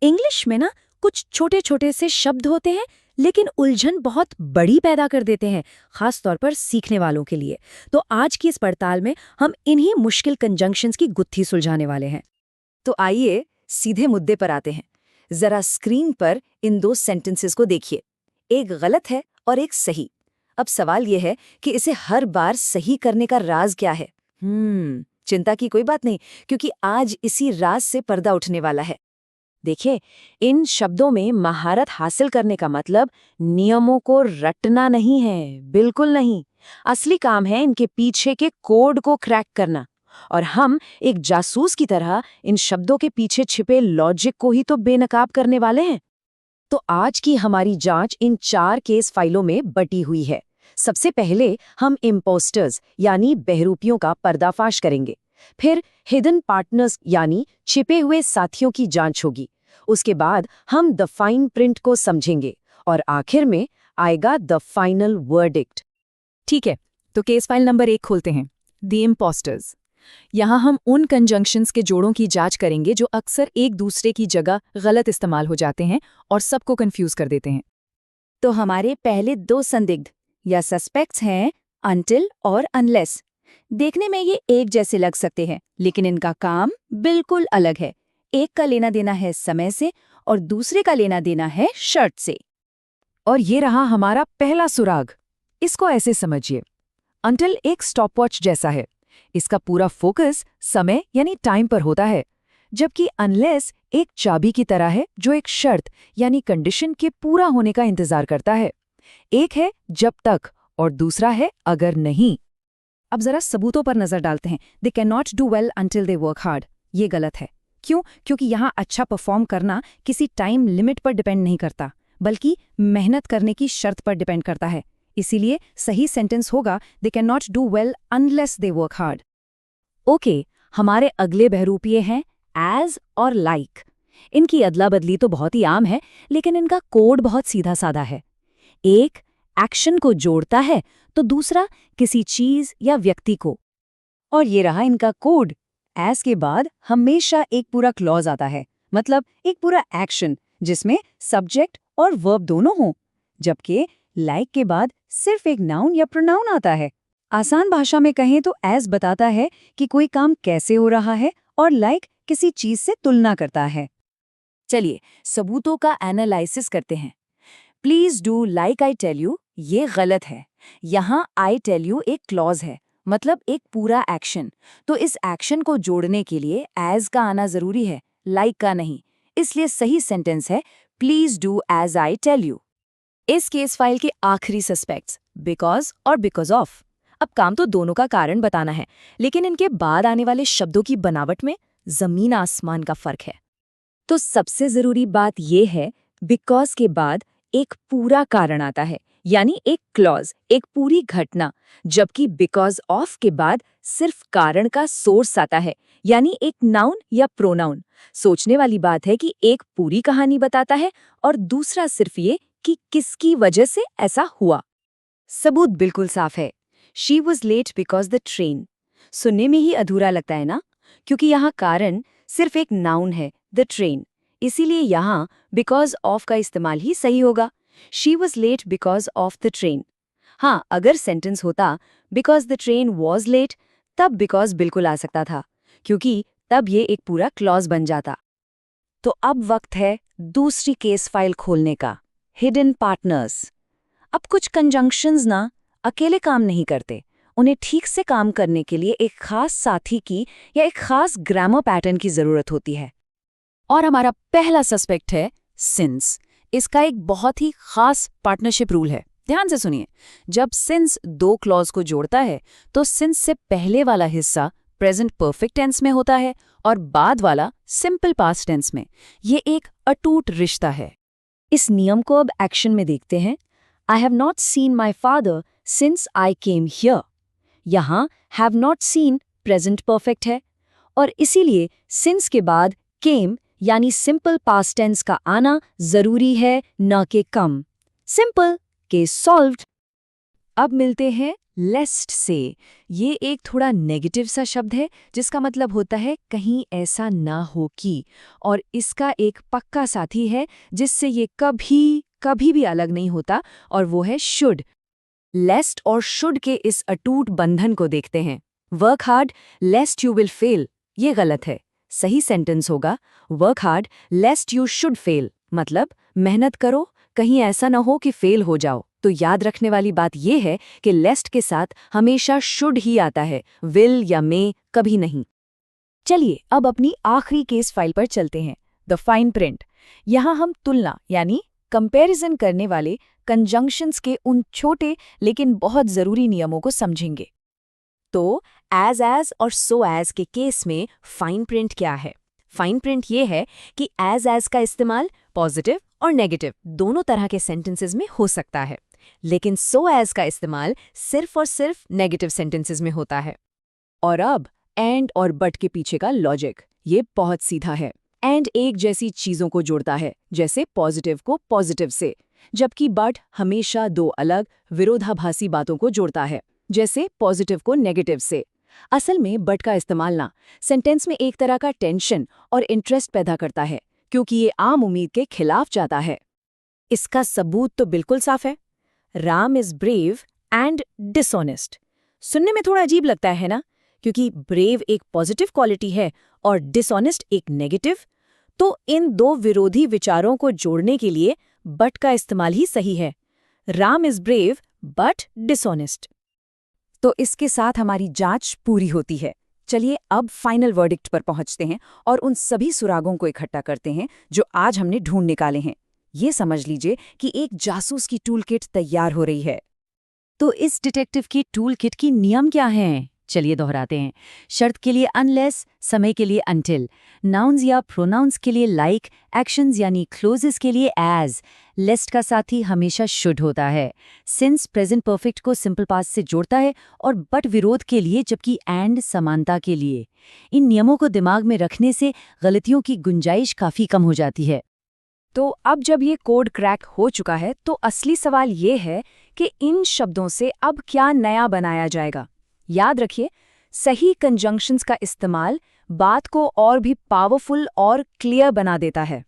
English में ना कुछ छोटे छोटे से शब्द होते हैं, लेकिन उलझन बहुत बड़ी पैदा कर देते हैं, खास तौर पर सीखने वालों के लिए। तो आज की इस पड़ताल में हम इन्हीं मुश्किल कंजंक्शंस की गुत्थी सुलझाने वाले हैं। तो आइए सीधे मुद्दे पर आते हैं। जरा स्क्रीन पर इन दो सेंटेंसेस को देखिए। एक गलत है और एक सही। अब सवाल यह है कि इसे हर बार सही करने का राज क्या है। चिंता की कोई बात नहीं, क्योंकि आज इसी राज से पर्दा उठने वाला है। देखिए, इन शब्दों में महारत हासिल करने का मतलब नियमों को रटना नहीं है, बिल्कुल नहीं। असली काम है इनके पीछे के कोड को क्रैक करना। और हम एक जासूस की तरह इन शब्दों के पीछे छिपे लॉजिक को ही तो बेनकाब करने वाले हैं। तो आज की हमारी जांच इन 4 केस फाइलों में बटी हुई है। सबसे पहले हम इम्पोस्टर्स यानी बहरूपियों का पर्दाफाश करेंगे। फिर हिडन पार्टनर्स यानी छिपे हुए साथियों की जांच होगी। उसके बाद हम द फाइन प्रिंट को समझेंगे और आखिर में आएगा द फाइनल वर्डिक्ट। ठीक है, तो केस फाइल नंबर 1 खोलते हैं, द इम्पोस्टर्स। यहाँ हम उन कंजंक्शंस के जोड़ों की जांच करेंगे जो अक्सर एक दूसरे की जगह गलत इस्तेमाल हो जाते हैं और सबको कंफ्यूज कर देते हैं। तो हमारे पहले 2 संदिग्ध या सस्पेक्ट्स हैं अनटिल और अनलेस। देखने में ये एक जैसे लग सकते हैं, लेकिन इनका काम बिल्कुल अलग है। एक का लेना देना है समय से और दूसरे का लेना देना है शर्त से। और ये रहा हमारा पहला सुराग। इसको ऐसे समझिए, अंटिल एक स्टॉपवॉच जैसा है। इसका पूरा फोकस समय यानी टाइम पर होता है, जबकि अनलेस एक चाबी की तरह है जो एक शर्त यानी कंडीशन के पूरा होने का इंतजार करता है। एक है जब तक और दूसरा है अगर नहीं। अब जरा सबूतों पर नजर डालते हैं। They can not do well until they work hard. ये गलत है। क्यों? क्योंकि यहाँ अच्छा परफॉर्म करना किसी टाइम लिमिट पर डिपेंड नहीं करता, बल्कि मेहनत करने की शर्त पर डिपेंड करता है। इसीलिए सही सेंटेंस होगा they can not do well unless they work hard. Okay, हमारे अगले बहरूपिये हैं एज और लाइक। इनकी अदला बदली तो बहुत ही आम है, लेकिन इनका कोड बहुत सीधा साधा है। एक एक्शन को जोड़ता है तो दूसरा किसी चीज या व्यक्ति को। और ये रहा इनका कोड। एज के बाद हमेशा एक पूरा क्लॉज आता है, मतलब एक पूरा एक्शन जिसमें सब्जेक्ट और वर्ब दोनों हों, जबकि लाइक के बाद सिर्फ एक नाउन या प्रोनाउन आता है। आसान भाषा में कहें तो एज बताता है कि कोई काम कैसे हो रहा है और लाइक किसी चीज से तुलना करता है। चलिए सबूतों का एनालिसिस करते हैं। Please do like I tell you, ये गलत है। यहाँ आई टेल यू एक क्लॉज है, मतलब एक पूरा एक्शन। तो इस एक्शन को जोड़ने के लिए एज का आना जरूरी है, लाइक का नहीं। इसलिए सही सेंटेंस है please do as I tell you. इस केस फाइल के आखिरी सस्पेक्ट्स बिकॉज और बिकॉज ऑफ। अब काम तो दोनों का कारण बताना है, लेकिन इनके बाद आने वाले शब्दों की बनावट में जमीन आसमान का फर्क है। तो सबसे जरूरी बात यह है बिकॉज के बाद एक पूरा कारण आता है, यानी एक क्लॉज, एक पूरी घटना, जबकि बिकॉज ऑफ के बाद सिर्फ कारण का सोर्स आता है, यानी एक नाउन या प्रोनाउन। सोचने वाली बात है कि एक पूरी कहानी बताता है और दूसरा सिर्फ ये कि किसकी वजह से ऐसा हुआ। सबूत बिल्कुल साफ है। She was late because the train. सुनने में ही अधूरा लगता है ना, क्योंकि यहाँ कारण सिर्फ एक नाउन है, द ट्रेन। इसीलिए यहाँ बिकॉज ऑफ का इस्तेमाल ही सही होगा। She was late because of the train. हाँ, अगर सेंटेंस होता because the train was late, तब बिकॉज बिल्कुल आ सकता था, क्योंकि तब ये एक पूरा क्लॉज बन जाता। तो अब वक्त है दूसरी केस फाइल खोलने का, हिडन पार्टनर्स। अब कुछ कंजंक्शंस ना अकेले काम नहीं करते। उन्हें ठीक से काम करने के लिए एक खास साथी की या एक खास ग्रामर पैटर्न की जरूरत होती है। और हमारा पहला सस्पेक्ट है सिंस। इसका एक बहुत ही खास पार्टनरशिप रूल है। ध्यान से सुनिए, जब सिंस 2 क्लॉज को जोड़ता है तो सिंस से पहले वाला हिस्सा प्रेजेंट परफेक्ट टेंस में होता है और बाद वाला सिंपल पास्ट टेंस में। ये एक अटूट रिश्ता है। इस नियम को अब एक्शन में देखते हैं। I have not seen my father since I came here. यहाँ have not seen present perfect है और इसीलिए since के बाद came यानी simple past tense का आना जरूरी है, न कि कम। Simple, case solved। अब मिलते हैं लेस्ट से। ये एक थोड़ा नेगेटिव सा शब्द है जिसका मतलब होता है कहीं ऐसा ना हो कि, और इसका एक पक्का साथी है जिससे ये कभी भी अलग नहीं होता, और वो है शुड। लेस्ट और शुड के इस अटूट बंधन को देखते हैं। Work hard लेस्ट you will fail, ये गलत है। सही सेंटेंस होगा work hard लेस्ट you should fail, मतलब मेहनत करो कहीं ऐसा ना हो कि फेल हो जाओ। तो याद रखने वाली बात यह है कि लेस्ट के साथ हमेशा शुड ही आता है, विल या मे कभी नहीं। चलिए अब अपनी आखिरी केस फाइल पर चलते हैं, द फाइन प्रिंट। यहाँ हम तुलना यानी कंपैरिजन करने वाले कंजंक्शंस के उन छोटे लेकिन बहुत जरूरी नियमों को समझेंगे। तो एज और सो एज के केस में फाइन प्रिंट क्या है? फाइन प्रिंट ये है कि एज का इस्तेमाल पॉजिटिव और नेगेटिव दोनों तरह के सेंटेंसेस में हो सकता है, लेकिन सो एज का इस्तेमाल सिर्फ और सिर्फ नेगेटिव सेंटेंसेस में होता है। और अब एंड और बट के पीछे का लॉजिक ये बहुत सीधा है। एंड एक जैसी चीजों को जोड़ता है, जैसे पॉजिटिव को पॉजिटिव से, जबकि बट हमेशा दो अलग विरोधाभासी बातों को जोड़ता है, जैसे पॉजिटिव को नेगेटिव से। असल में बट का इस्तेमाल ना सेंटेंस में एक तरह का टेंशन और इंटरेस्ट पैदा करता है, क्योंकि ये आम उम्मीद के खिलाफ जाता है। इसका सबूत तो बिल्कुल साफ है, Ram is brave and dishonest. सुनने में थोड़ा अजीब लगता है ना, क्योंकि ब्रेव एक पॉजिटिव क्वालिटी है और डिसऑनेस्ट एक नेगेटिव। तो इन दो विरोधी विचारों को जोड़ने के लिए बट का इस्तेमाल ही सही है। Ram is brave but dishonest. तो इसके साथ हमारी जांच पूरी होती है। चलिए अब फाइनल वर्डिक्ट पर पहुंचते हैं और उन सभी सुरागों को इकट्ठा करते हैं जो आज हमने ढूंढ निकाले हैं। ये समझ लीजिए कि एक जासूस की टूल किट तैयार हो रही है। तो इस डिटेक्टिव की टूल किट की नियम क्या हैं? चलिए दोहराते हैं। शर्त के लिए अनलेस, समय के लिए अनटिल, नाउन्स या प्रोनाउंस के लिए लाइक, एक्शंस यानी क्लोजेस के लिए एज, लिस्ट का साथी हमेशा शुड होता है, सिंस प्रेजेंट परफेक्ट को सिंपल पास्ट से जोड़ता है, और बट विरोध के लिए, जबकि एंड समानता के लिए। इन नियमों को दिमाग में रखने से गलतियों की गुंजाइश काफी कम हो जाती है। तो अब जब ये कोड क्रैक हो चुका है तो असली सवाल ये है कि इन शब्दों से अब क्या नया बनाया जाएगा। याद रखिए, सही कंजंक्शंस का इस्तेमाल बात को और भी पावरफुल और क्लियर बना देता है।